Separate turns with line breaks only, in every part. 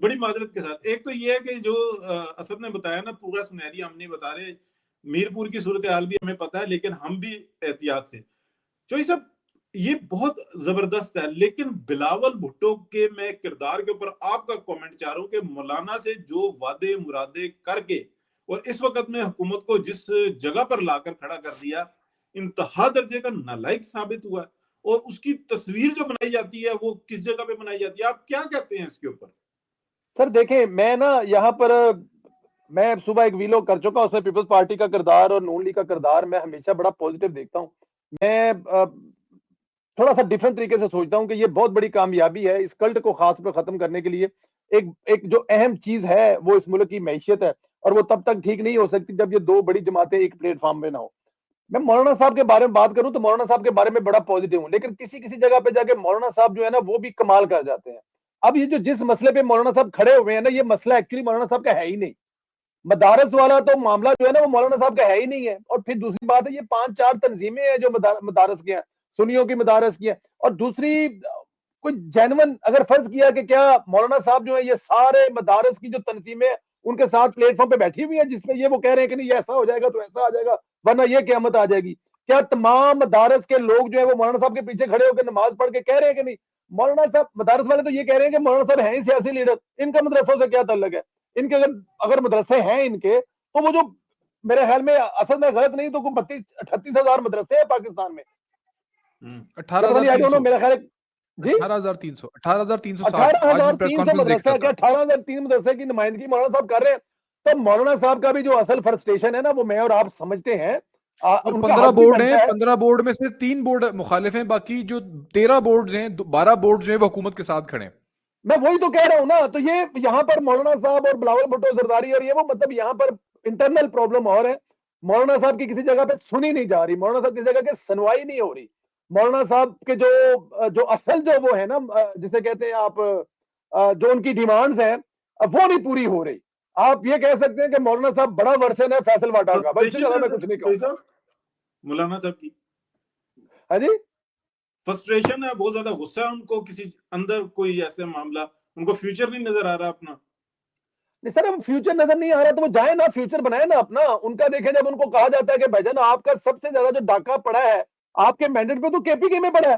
بڑی معذرت کے ساتھ ایک تو یہ ہے کہ جو اسد نے بتایا نا پورا سنہری ہم نہیں بتا رہے، میرپور کی صورتحال بھی ہمیں پتہ ہے لیکن ہم بھی احتیاط سے چوئی صاحب یہ بہت زبردست ہے، لیکن بلاول بھٹو کے میں کردار کے اوپر آپ کا کومنٹ چاہ رہا ہوں کہ مولانا سے جو وعدے مرادے کر کے اور اس وقت میں حکومت کو جس جگہ پر لا کر کھڑا کر دیا، انتہا درجے کا نالائق ثابت ہوا ہے، اور اس کی تصویر جو بنائی جاتی ہے وہ کس جگہ پہ بنائی جاتی ہے، آپ کیا کہتے ہیں اس کے اوپر؟
سر دیکھیں میں نا یہاں پر میں صبح ایک ویلو کر چکا، اس میں پیپلز پارٹی کا کردار اور نون لیگ کا کردار میں ہمیشہ بڑا پوزیٹو دیکھتا ہوں. میں تھوڑا سا ڈیفرنٹ طریقے سے سوچتا ہوں کہ یہ بہت بڑی کامیابی ہے اس کلٹ کو خاص پر ختم کرنے کے لیے. ایک جو اہم چیز ہے وہ اس ملک کی معیشت ہے، اور وہ تب تک ٹھیک نہیں ہو سکتی جب یہ دو بڑی جماعتیں ایک پلیٹ فارم پہ نہ ہو. میں مولانا صاحب کے بارے میں بات کروں تو مولانا صاحب کے بارے میں بڑا پوزیٹو ہوں، لیکن کسی جگہ پہ جا کے مولانا صاحب جو ہے نا وہ بھی کمال کر جاتے ہیں. اب یہ جو جس مسئلے پہ مولانا صاحب کھڑے ہوئے ہیں نا، یہ مسئلہ ایکچولی مولانا صاحب کا ہے ہی نہیں. مدارس والا تو معاملہ جو ہے نا وہ مولانا صاحب کا ہے ہی نہیں ہے. اور پھر دوسری بات ہے، یہ 5-4 تنظیمیں ہیں جو مدارس کی ہیں، سنیوں کی مدارس کی ہیں. اور دوسری کوئی جینون اگر فرض کیا کہ کیا مولانا صاحب جو ہے یہ سارے مدارس کی جو تنظیمیں ان کے ساتھ پلیٹ فارم پہ بیٹھی ہوئی ہیں جس میں یہ وہ کہہ رہے ہیں کہ نہیں یہ ایسا ہو جائے گا تو ایسا آ جائے گا ورنہ یہ قیامت آ جائے گی، کیا تمام مدارس کے لوگ جو ہے وہ مولانا صاحب کے پیچھے کھڑے ہو کے نماز پڑھ کے کہہ رہے ہیں کہ نہیں؟ مولانا صاحب مدارس والے تو یہ کہہ رہے ہیں کہ مولانا صاحب ہیں ہی سیاسی لیڈر، ان کا مدرسوں سے کیا تعلق ہے؟ ان کے اگر مدرسے ہیں ان کے تو وہ جو میرے خیال میں اصل میں غلط نہیں تو 32-38 ہزار مدرسے ہیں پاکستان میں.
18,300
میرا خیال جی
18,300
18,300 مدرسہ ہے. کیا 18,300 مدرسے کی نمائندگی مولانا صاحب کر رہے ہیں؟ تو مولانا صاحب کا بھی جو اصل فرسٹریشن ہے نا وہ میں اور آپ سمجھتے ہیں.
اور 15 بورڈ ہیں، 15 بورڈ میں سے 3 بورڈ مخالف ہیں، باقی جو 13 بورڈز ہیں 12 بورڈز جو ہیں وہ حکومت کے ساتھ کھڑے ہیں.
میں وہی تو کہہ رہا ہوں نا. تو یہ یہاں پر مولانا صاحب اور بلاول بھٹو زرداری اور یہ وہ مطلب یہاں پر انٹرنل پرابلم اور ہے. مولانا صاحب کی کسی جگہ پہ سنی نہیں جا رہی، مولانا صاحب کسی جگہ کی سنوائی نہیں ہو رہی. مولانا صاحب کے جو اصل جو وہ ہے نا جسے کہتے ہیں آپ جو ان کی ڈیمانڈز ہیں وہ نہیں پوری ہو رہی. آپ یہ کہہ سکتے ہیں کہ مولانا صاحب بڑا ورژن ہے فیصل واٹا کا، بس اس سے زیادہ میں کچھ نہیں کہوں گا.
مولانا صاحب کی
ہاں جی
فرسٹریشن ہے، بہت زیادہ غصہ ہے ان کو، کسی اندر کوئی ایسا معاملہ ان کو فیوچر نہیں نظر آ رہا اپنا.
نہیں سر ہم فیوچر نظر نہیں آ رہا تو وہ جائیں نا فیوچر بنائیں نا اپنا. ان کا دیکھیں جب ان کو کہا جاتا ہے کہ بھائی جان آپ کا سب سے زیادہ جو ڈاکہ پڑا ہے آپ کے مینڈیٹ پہ تو کے پی کے میں پڑا ہے،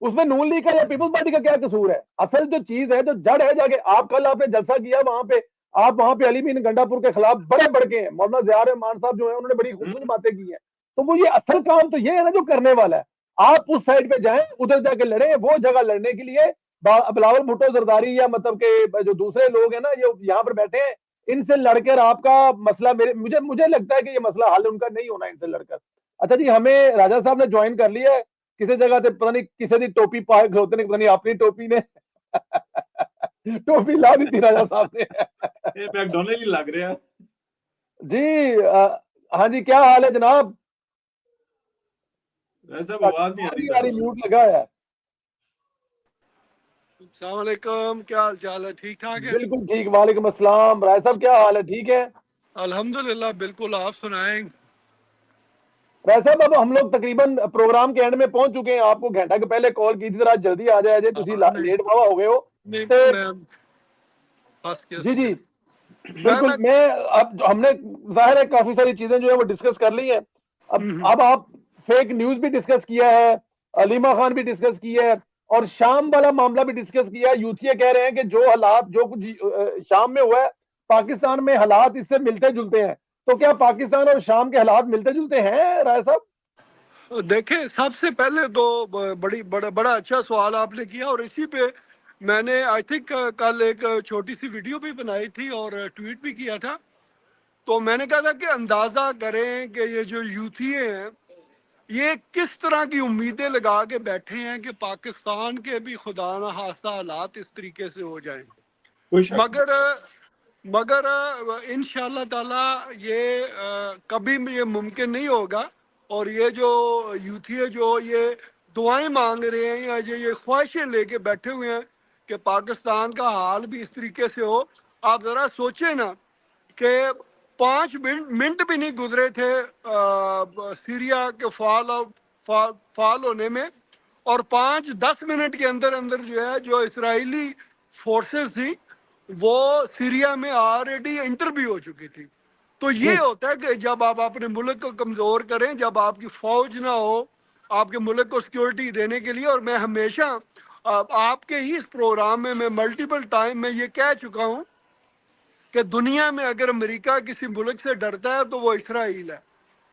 اس میں نون لیگ کا یا پیپلز پارٹی کا کیا قصور ہے؟ اصل جو چیز ہے جو جڑ ہے جا کے آپ کل آپ نے جلسہ کیا وہاں پہ، آپ وہاں پہ علی مین گنڈا پور کے خلاف بڑے بڑکے ہیں. مولانا ضیاء الرحمان صاحب جو ہیں انہوں نے بڑی خوبصورت باتیں کی ہیں. تو وہ یہ اصل کام تو یہ ہے نا جو کرنے والا ہے. آپ اس سائڈ پہ جائیں ادھر جا کے لڑیں، وہ جگہ لڑنے کے لیے بلاول بھٹو زرداری یا مطلب کہ جو دوسرے لوگ ہیں نا یہ یہاں پر بیٹھے ہیں، ان سے لڑ کر آپ کا مسئلہ مجھے لگتا ہے کہ یہ مسئلہ حل ان کا نہیں ہونا ان سے لڑ کر. اچھا جی ہمیں راجہ صاحب نے جوائن کر لیا ہے کسی جگہ سے، پتہ نہیں کسی دی ٹوپی پائے کھلوتے نے، پتہ نہیں اپنی ٹوپی نے ٹوپی لا دی تھی راجہ صاحب نے.
یہ میک ڈونلڈ ہی لگ رہا ہے
جی ہاں جی کیا حال ہے جناب؟
ایسا آواز نہیں آ رہی
میوٹ لگا ہے.
السلام علیکم، کیا حال چال ہے؟ ٹھیک ٹھاک ہے؟
بالکل ٹھیک. وعلیکم السلام. رائے صاحب کیا حال ہے؟ ٹھیک ہے
الحمدللہ بالکل. آپ سنائیں.
رائے صاحب اب ہم لوگ تقریباً پروگرام کے اینڈ میں پہنچ چکے ہیں. آپ کو گھنٹہ کے پہلے کال کی تھی ذرا جلدی آ جائے تھی، لیٹ بابا ہو گئے ہو. جی جی بالکل. میں اب ہم نے ظاہر ہے کافی ساری چیزیں جو ہے وہ ڈسکس کر لی ہیں. اب آپ فیک نیوز بھی ڈسکس کیا ہے، علیمہ خان بھی ڈسکس کیا ہے، اور شام والا معاملہ بھی ڈسکس کیا ہے. یوتھیے کہہ رہے ہیں کہ جو حالات جو کچھ شام میں ہوا ہے پاکستان میں حالات اس سے ملتے جلتے ہیں. تو کیا پاکستان اور شام کے حالات ملتے جلتے ہیں رائے صاحب؟
دیکھیں سب سے پہلے تو بڑا اچھا سوال آپ نے کیا، اور اسی پہ میں نے آئی تھنک کل ایک چھوٹی سی ویڈیو بھی بنائی تھی اور ٹویٹ بھی کیا تھا. تو میں نے کہا تھا کہ اندازہ کریں کہ یہ جو یوتھیے ہیں یہ کس طرح کی امیدیں لگا کے بیٹھے ہیں کہ پاکستان کے بھی خدا نہ خواستہ حالات اس طریقے سے ہو جائیں. مگر انشاءاللہ تعالی یہ کبھی بھی یہ ممکن نہیں ہوگا. اور یہ جو یوتھیے جو یہ دعائیں مانگ رہے ہیں یا یہ خواہشیں لے کے بیٹھے ہوئے ہیں کہ پاکستان کا حال بھی اس طریقے سے ہو، آپ ذرا سوچیں نا کہ 5 منٹ بھی نہیں گزرے تھے سیریا کے فعال ہونے میں، اور 5-10 منٹ کے اندر جو ہے جو اسرائیلی فورسز تھی وہ سیریا میں آلریڈی انٹر بھی ہو چکی تھی. تو یہ ہوتا ہے کہ جب آپ اپنے ملک کو کمزور کریں, جب آپ کی فوج نہ ہو آپ کے ملک کو سیکیورٹی دینے کے لیے. اور میں ہمیشہ آپ کے ہی اس پروگرام میں ملٹیپل ٹائم میں یہ کہہ چکا ہوں کہ دنیا میں اگر امریکہ کسی ملک سے ڈرتا ہے تو وہ اسرائیل ہے,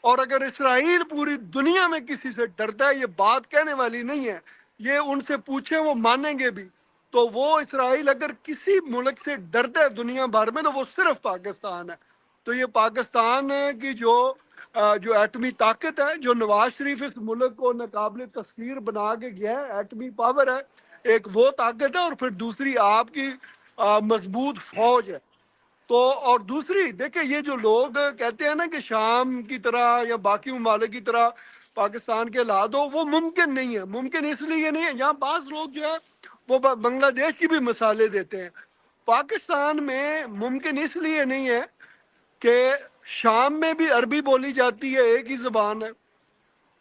اور اگر اسرائیل پوری دنیا میں کسی سے ڈرتا ہے, یہ بات کہنے والی نہیں ہے, یہ ان سے پوچھیں وہ مانیں گے بھی, تو وہ اسرائیل اگر کسی ملک سے ڈرتا ہے دنیا بھر میں تو وہ صرف پاکستان ہے. تو یہ پاکستان کی جو ایٹمی طاقت ہے, جو نواز شریف اس ملک کو ناقابل تسخیر بنا کے گیا ہے, ایٹمی پاور ہے, ایک وہ طاقت ہے, اور پھر دوسری آپ کی مضبوط فوج ہے. تو اور دوسری دیکھیں, یہ جو لوگ کہتے ہیں نا کہ شام کی طرح یا باقی ممالک کی طرح پاکستان کے حالات ہو, وہ ممکن نہیں ہے. ممکن اس لیے نہیں ہے, یہاں بعض لوگ جو ہے وہ بنگلہ دیش کی بھی مثالیں دیتے ہیں. پاکستان میں ممکن اس لیے نہیں ہے کہ شام میں بھی عربی بولی جاتی ہے, ایک ہی زبان ہے,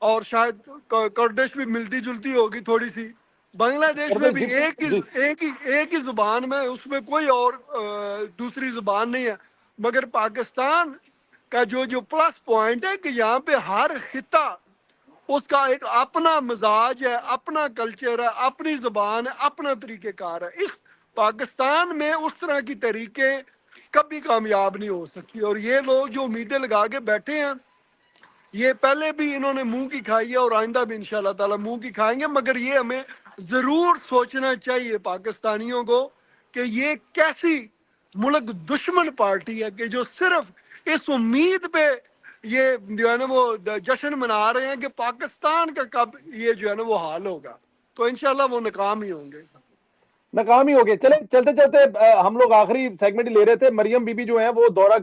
اور شاید کرڈش بھی ملتی جلتی ہوگی تھوڑی سی. بنگلہ دیش میں بھی ایک ہی زبان میں, اس میں کوئی اور دوسری زبان نہیں ہے. مگر پاکستان کا جو پلس پوائنٹ ہے کہ یہاں پہ ہر خطہ اس کا ایک اپنا مزاج ہے, اپنا کلچر ہے, اپنی زبان ہے, اپنا طریقہ کار ہے. اس پاکستان میں اس طرح کی طریقے کبھی کامیاب نہیں ہو سکتی. اور یہ لوگ جو امیدیں لگا کے بیٹھے ہیں, یہ پہلے بھی انہوں نے منہ کی کھائی ہے اور آئندہ بھی انشاءاللہ تعالی منہ کی کھائیں گے. مگر یہ ہمیں ضرور سوچنا چاہیے پاکستانیوں کو کہ یہ کیسی ملک دشمن پارٹی ہے کہ جو صرف اس امید پہ یہ جو ہے نا وہ جشن منا رہے ہیں کہ پاکستان کا کب یہ جو ہے نا وہ حال ہوگا. تو انشاءاللہ وہ ناکام ہی ہوں گے.
ناکام ہی ہو گئے. چلے چلتے چلتے ہم لوگ آخری سیگمنٹ لے رہے تھے. مریم بی بی جو ہیں وہ دورہ